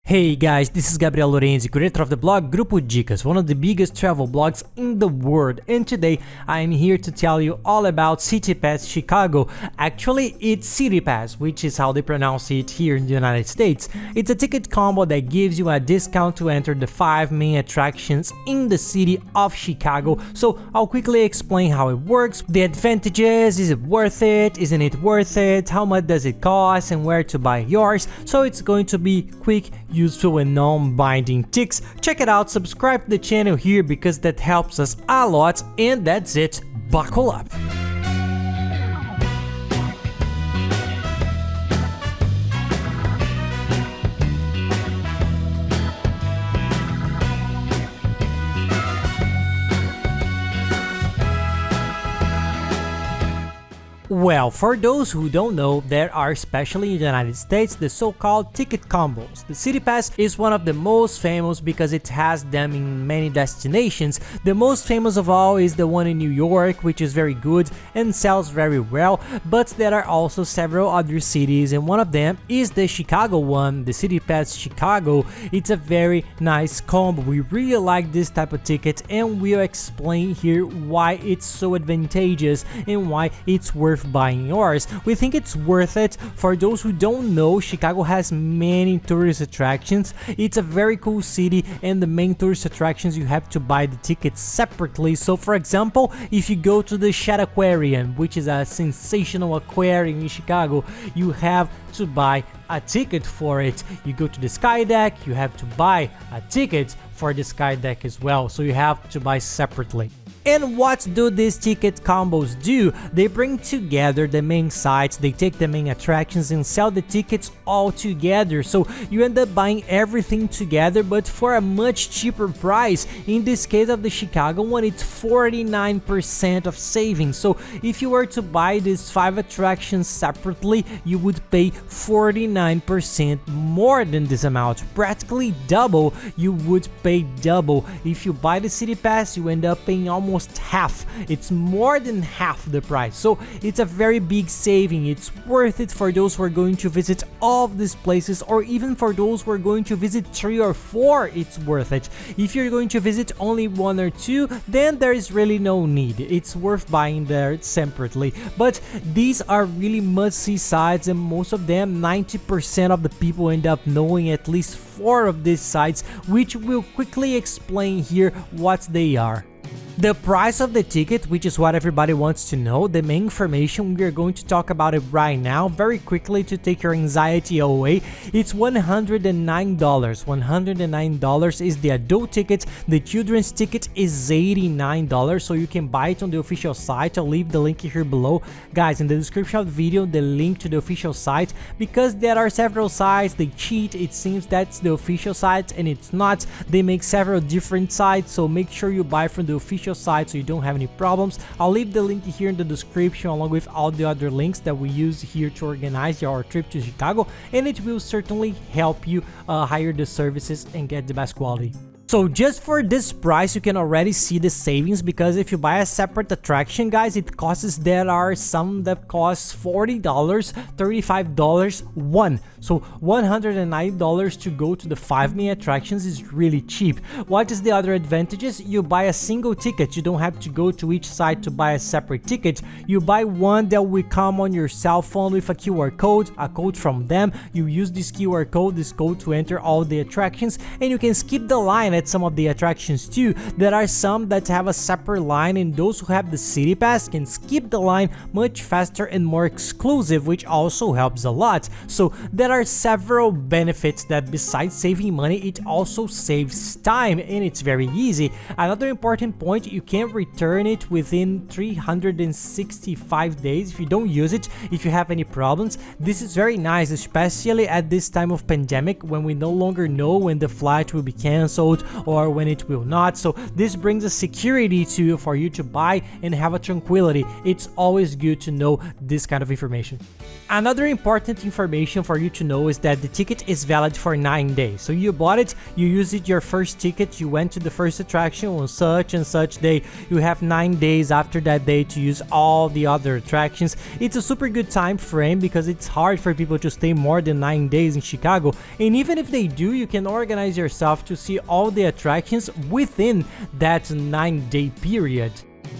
Hey guys, this is Gabriel Lorenzi, creator of the blog Grupo Dicas, one of the biggest travel blogs in the world, and today I am here to tell you all about Citypass Chicago. Actually, it's Citypass, which is how they pronounce it here in the United States. It's a ticket combo that gives you a discount to enter the 5 main attractions in the city of Chicago. So I'll quickly explain how it works, the advantages, is it worth it, isn't it worth it, how much does it cost, and where to buy yours. So it's going to be quick, useful and non-binding tips. Check it out, subscribe to the channel here because that helps us a lot, and that's it, buckle up. Well, for those who don't know, there are, especially in the United States, the so-called ticket combos. The Citypass is one of the most famous because it has them in many destinations. The most famous of all is the one in New York, which is very good and sells very well, but there are also several other cities, and one of them is the Chicago one, the Citypass Chicago. It's a very nice combo. We really like this type of ticket, and we'll explain here why it's so advantageous and why it's worth buying yours. We think it's worth it. For those who don't know, Chicago has many tourist attractions. It's a very cool city, and the main tourist attractions you have to buy the tickets separately. So for example, if you go to the Sheds Aquarium, which is a sensational aquarium in Chicago, you have to buy a ticket for it. You go to the Skydeck, you have to buy a ticket for the Skydeck as well, so you have to buy separately. And what do these ticket combos do? They bring together the main sites, they take the main attractions and sell the tickets all together. So you end up buying everything together, but for a much cheaper price. In this case of the Chicago one, it's 49% of savings. So if you were to buy these 5 attractions separately, you would pay 49% more than this amount. Practically double, you would pay double. If you buy the Citypass, you end up paying almost half. It's more than half the price, so it's a very big saving. It's worth it for those who are going to visit all of these places, or even for those who are going to visit 3 or 4, it's worth it. If you're going to visit only 1 or 2, then there is really no need. It's worth buying there separately, but these are really must-see sites, and most of them, 90% of the people end up knowing at least 4 of these sites, which we'll quickly explain here what they are. The price of the ticket, which is what everybody wants to know, the main information, we are going to talk about it right now, very quickly to take your anxiety away. It's $109. $109 is the adult ticket. The children's ticket is $89, so you can buy it on the official site. I'll leave the link here below. Guys, in the description of the video, the link to the official site, because there are several sites, they cheat. It seems that's the official site, and it's not. They make several different sites, so make sure you buy from the official site so you don't have any problems. I'll leave the link here in the description along with all the other links that we use here to organize our trip to Chicago, and it will certainly help you hire the services and get the best quality. So just for this price, you can already see the savings, because if you buy a separate attraction, guys, it costs, there are some that cost $40, $35 one. So $109 to go to the 5 main attractions is really cheap. What is the other advantages? You buy a single ticket. You don't have to go to each site to buy a separate ticket. You buy one that will come on your cell phone with a QR code, a code from them. You use this QR code, this code, to enter all the attractions, and you can skip the line at some of the attractions too. There are some that have a separate line, and those who have the Citypass can skip the line much faster and more exclusive, which also helps a lot. So there are several benefits that besides saving money, it also saves time, and it's very easy. Another important point, you can return it within 365 days if you don't use it, if you have any problems. This is very nice, especially at this time of pandemic when we no longer know when the flight will be cancelled or when it will not. So this brings a security for you to buy and have a tranquility. It's always good to know this kind of information. Another important information for you to know is that the ticket is valid for 9 days. So you bought it, you used it your first ticket, you went to the first attraction on such and such day, you have 9 days after that day to use all the other attractions. It's a super good time frame because it's hard for people to stay more than 9 days in Chicago, and even if they do, you can organize yourself to see all the attractions within that 9-day period.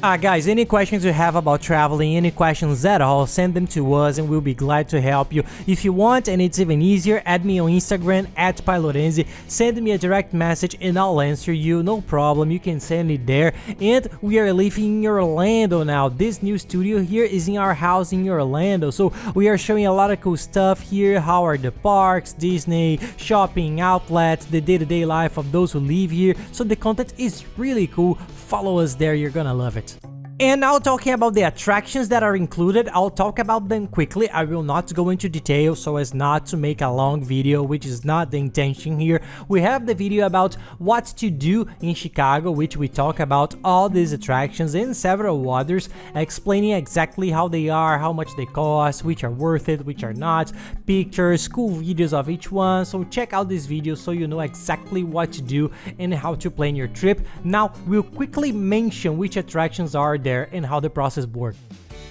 Guys, any questions you have about traveling, any questions at all, send them to us and we'll be glad to help you. If you want, and it's even easier, add me on Instagram at Pylorenzi, send me a direct message and I'll answer you, no problem, you can send it there. And we are living in Orlando now. This new studio here is in our house in Orlando, so we are showing a lot of cool stuff here. How are the parks, Disney, shopping, outlets, the day-to-day life of those who live here, so the content is really cool. Follow us there, you're gonna love it. And now talking about the attractions that are included, I'll talk about them quickly. I will not go into detail so as not to make a long video, which is not the intention here. We have the video about what to do in Chicago, which we talk about all these attractions and several others, explaining exactly how they are, how much they cost, which are worth it, which are not, pictures, cool videos of each one. So check out this video so you know exactly what to do and how to plan your trip. Now we'll quickly mention which attractions are there and how the process works.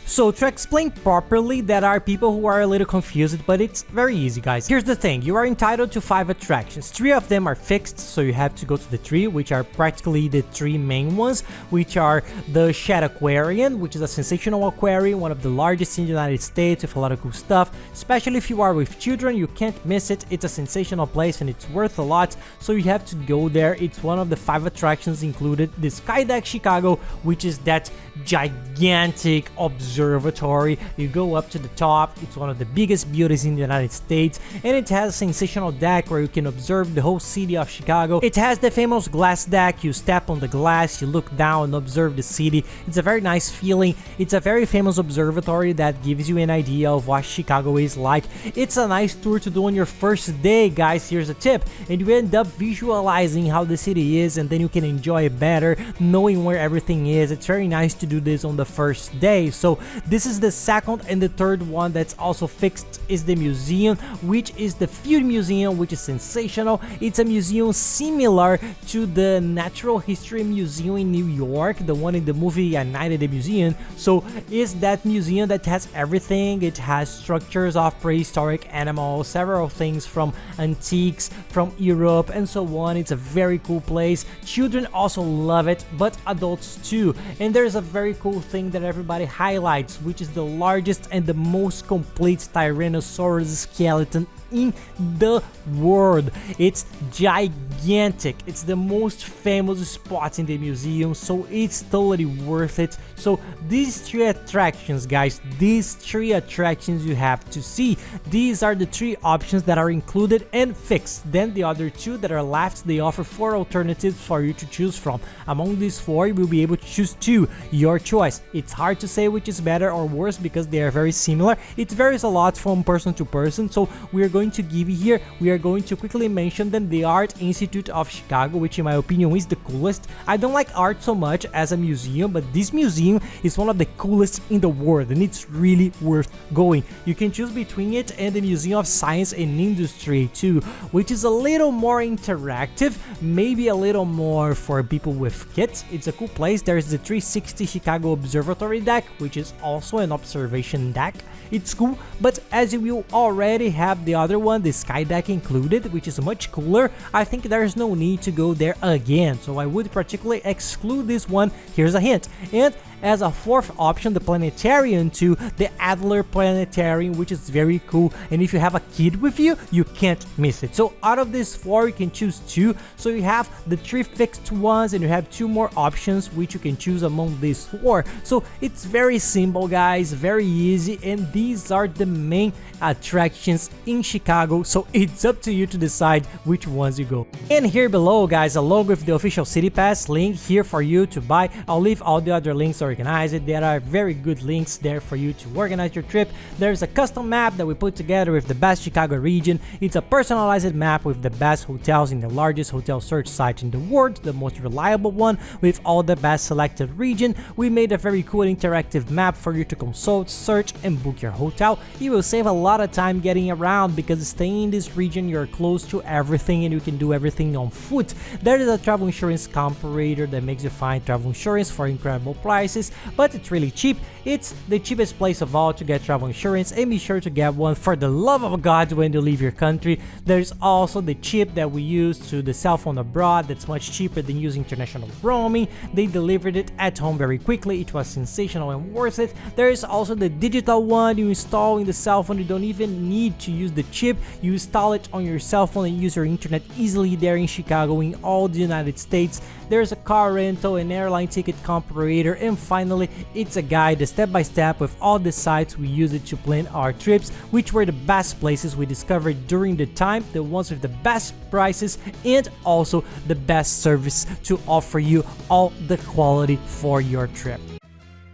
So to explain properly, there are people who are a little confused, but it's very easy, guys. Here's the thing, you are entitled to 5 attractions. 3 of them are fixed, so you have to go to the 3, which are practically the 3 main ones, which are the Sheds Aquarium, which is a sensational aquarium, one of the largest in the United States with a lot of cool stuff. Especially if you are with children, you can't miss it. It's a sensational place and it's worth a lot, so you have to go there. It's one of the 5 attractions included. The Skydeck Chicago, which is that gigantic observatory. You go up to the top, it's one of the biggest buildings in the United States, and it has a sensational deck where you can observe the whole city of Chicago. It has the famous glass deck. You step on the glass, you look down and observe the city. It's a very nice feeling. It's a very famous observatory that gives you an idea of what Chicago is like. It's a nice tour to do on your first day, guys. Here's a tip, and you end up visualizing how the city is, and then you can enjoy it better knowing where everything is. It's very nice to do this on the first day. So this is the second, and the third one that's also fixed is the museum, which is the Field Museum, which is sensational. It's a museum similar to the Natural History Museum in New York, the one in the movie Night at the Museum. So it's that museum that has everything. It has structures of prehistoric animals, several things from antiques from Europe and so on. It's a very cool place. Children also love it, but adults too. And there's a very cool thing that everybody highlights, which is the largest and the most complete Tyrannosaurus skeleton in the world. It's gigantic. It's the most famous spot in the museum, so it's totally worth it. So these 3 attractions, guys, these 3 attractions you have to see. These are the 3 options that are included and fixed. Then the other 2 that are left, they offer 4 alternatives for you to choose from. Among these 4, you will be able to choose 2, your choice. It's hard to say which is better or worse because they are very similar. It varies a lot from person to person, so we are going to give you here, we are going to quickly mention them. The Art Institute of Chicago, which in my opinion is the coolest. I don't like art so much as a museum, but this museum is one of the coolest in the world and it's really worth going. You can choose between it and the Museum of Science and Industry too, which is a little more interactive, maybe a little more for people with kids. It's a cool place. There's the 360 Chicago Observatory deck, which is also an observation deck. It's cool, but as you will already have the other one, the Skydeck included, which is much cooler, I think there's no need to go there again, so I would particularly exclude this one. Here's a hint. And as a 4th option, the planetarium too, the Adler Planetarium, which is very cool, and if you have a kid with you, you can't miss it. So out of these 4, you can choose 2, so you have the 3 fixed ones and you have 2 more options which you can choose among these 4. So it's very simple, guys, very easy, and these are the main attractions in Chicago, so it's up to you to decide which ones you go. And here below, guys, along with the official Citypass link here for you to buy, I'll leave all the other links or organize it. There are very good links there for you to organize your trip. There's a custom map that we put together with the best Chicago region. It's a personalized map with the best hotels in the largest hotel search site in the world, the most reliable one with all the best selected region. We made a very cool interactive map for you to consult, search, and book your hotel. You will save a lot of time getting around because staying in this region you're close to everything and you can do everything on foot. There is a travel insurance comparator that makes you find travel insurance for incredible prices, but it's really cheap. It's the cheapest place of all to get travel insurance, and be sure to get one for the love of God when you leave your country. There's also the chip that we use to the cell phone abroad that's much cheaper than using international roaming. They delivered it at home very quickly. It was sensational and worth it. There is also the digital one you install in the cell phone. You don't even need to use the chip. You install it on your cell phone and use your internet easily there in Chicago, in all the United States. There's a car rental, an airline ticket comparator, and finally it's a guide, step-by-step with all the sites we use it to plan our trips, which were the best places we discovered during the time, the ones with the best prices and also the best service to offer you all the quality for your trip.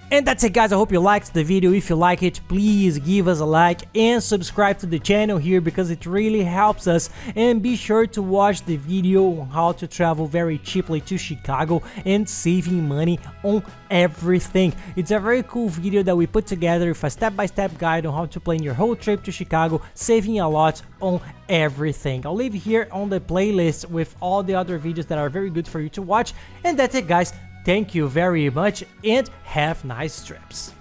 And that's it, guys. I hope you liked the video. If you like it, please give us a like and subscribe to the channel here because it really helps us. And be sure to watch the video on how to travel very cheaply to Chicago and saving money on everything. It's a very cool video that we put together with a step-by-step guide on how to plan your whole trip to Chicago, saving a lot on everything. I'll leave here on the playlist with all the other videos that are very good for you to watch. And that's it, guys. Thank you very much and have nice trips.